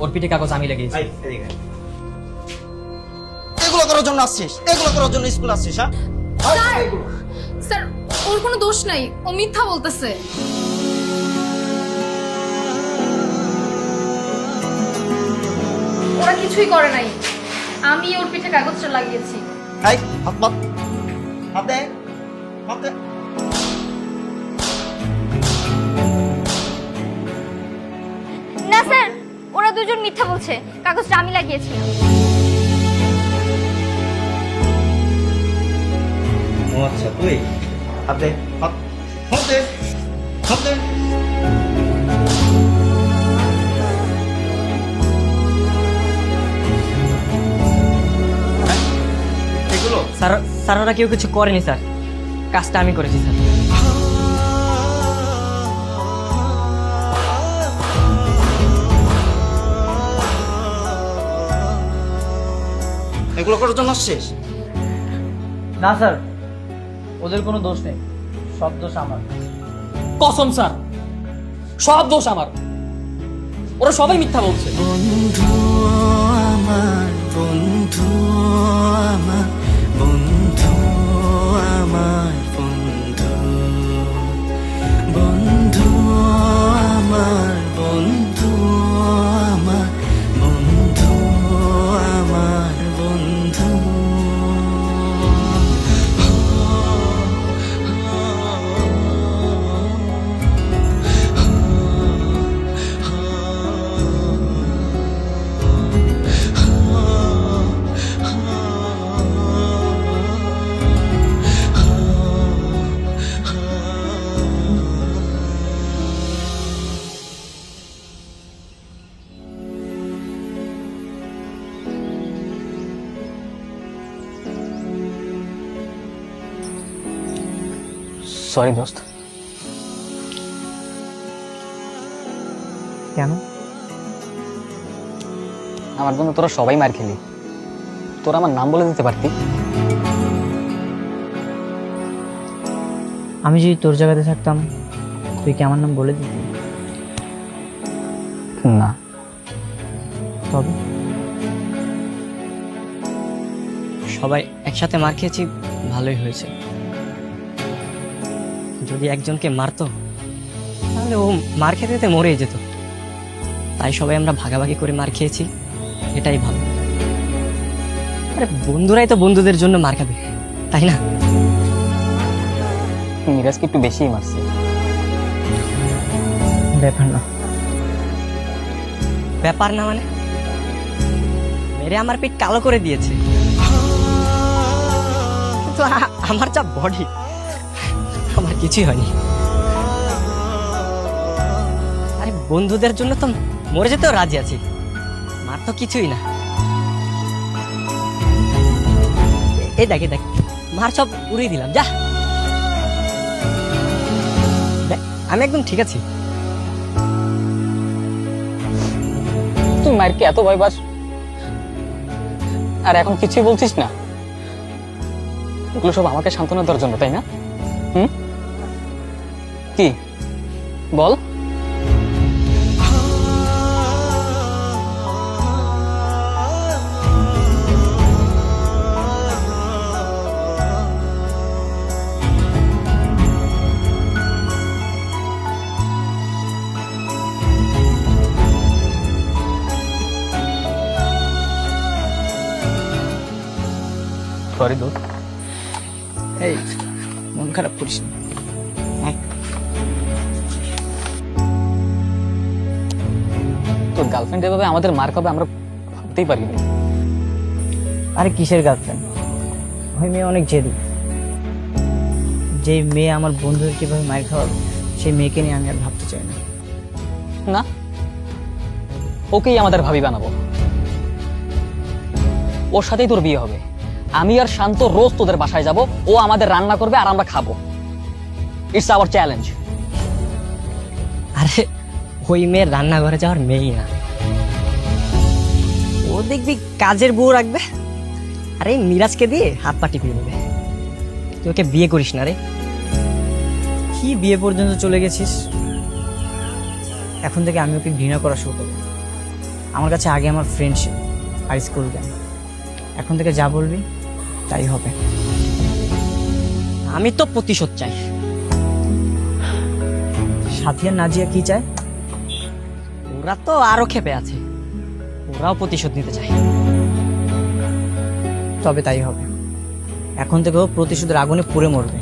ওর পিঠে কাগজ আমি লাগিয়েছি। এগুলো করার জন্য আসছিস? এগুলো করার জন্য স্কুল আসছিস? হ্যাঁ স্যার স্যার ওর কোনো দোষ নাই, ও মিথ্যা বলতেছে। ওরা কিছুই করে নাই, আমি ওর পিঠে কাগজটা লাগিয়েছি। এই হাত বাদ, হাত দে, হাত দে। না স্যার, ওরা দুজন মিথ্যা বলছে, কাগজটা আমি লাগিয়েছিলাম। ও আচ্ছা, তুই হাত দে, হাত হাত দে, হাত দে। এগুলো স্যার স্যার ওরা কেউ কিছু করেনি স্যার, কাজটা আমি করেছি স্যার। এগুলো করার জন্য আসছিস? না স্যার, ওদের কোনো দোষ নেই, সব দোষ আমার। কসম স্যার, সব দোষ আমার, ওরা সবাই মিথ্যা বলছে। বন্ধু আমার, বন্ধু আমার, বন্ধু আমার, বন্ধু, বন্ধু আমার, বন্ধু আমার, বন্ধু আমার, বন্ধু। সরি দোস্ত। কেন? আমার জন্য তোরা সবাই মার খেলি, তোরা আমার নাম বলে দিতে পারতি। আমি যদি তোর জায়গাতে থাকতাম, তুই কি আমার নাম বলে দিতি? না, তবে সবাই একসাথে মার খেয়েছি, ভালোই হয়েছে। যদি একজনকে মারতো তাহলে ও মার খেতে খেতে মরেই যেত। তাই সবাই আমরা ভাগাভাগি করে মার খেয়েছি, এটাই ভালো। আরে বন্ধুরাই তো বন্ধুদের জন্য মার খাবে, তাই না? মিরাজকে একটু বেশিই মারছে। ব্যাপার না। ব্যাপার না মানে? মেরে আমার পেট কালো করে দিয়েছে, কিন্তু আমার যা বডি, আমার কিছুই হয়নি। আরে বন্ধুদের জন্য তো মরে যেতেও রাজি আছি, মার তো কিছুই না। এই দেখ দেখ, মার সব উড়িয়ে দিলাম, যা। দেখ, আমি একদম ঠিক আছি। তুই মারকে এত ভয় পাস আর এখন কিছুই বলছিস না? এগুলো সব আমাকে সান্ত্বনা দেওয়ার জন্য, তাই না? কি বল? সরি দোস্ত। এই, মন খারাপ করিস না। তোর গার্লফ্রেন্ড এভাবে আমাদের মার খাবে আমরা ভাবতেই পারিনি। আরে কিসের গার্লফ্রেন্ড? ওই মেয়ে অনেক জেদি। যে মেয়ে আমার বন্ধুদের কিভাবে মার খাওয়াবে, সেই মেয়েকে নিয়ে আমি আর ভাবতে চাই না। না, ওকেই আমাদের ভাবি বানাবো, ওর সাথেই তোর বিয়ে হবে। আমি আর শান্ত রোজ তোদের বাসায় যাব, ও আমাদের রান্না করবে আর আমরা খাবো। It's hour challenge. আরে ওই মেয়ের রান্নাঘরে যাওয়ার মেয়েই না, ও দেখবি কাজের বউ রাখবে, আর এই মিরাজকে দিয়ে হাত পা টিপিয়ে দেবে। তুই ওকে বিয়ে করিস না রে। কি বিয়ে পর্যন্ত চলে গেছিস? এখন থেকে আমি ওকে ঘৃণা করা শুরু করবো। আমার কাছে আগে আমার ফ্রেন্ডশিপ আর স্কুল জ্ঞান। এখন থেকে যা বলবি তাই হবে। আমি তো প্রতিশোধ চাই। সাথী আর নাজিয়া কি চায়? ওরা তো আরো ক্ষেপে আছে, ওরাও প্রতিশোধ নিতে চায়। তবে তাই হবে। এখন থেকে ও প্রতিশোধের আগুনে পুড়ে মরবে।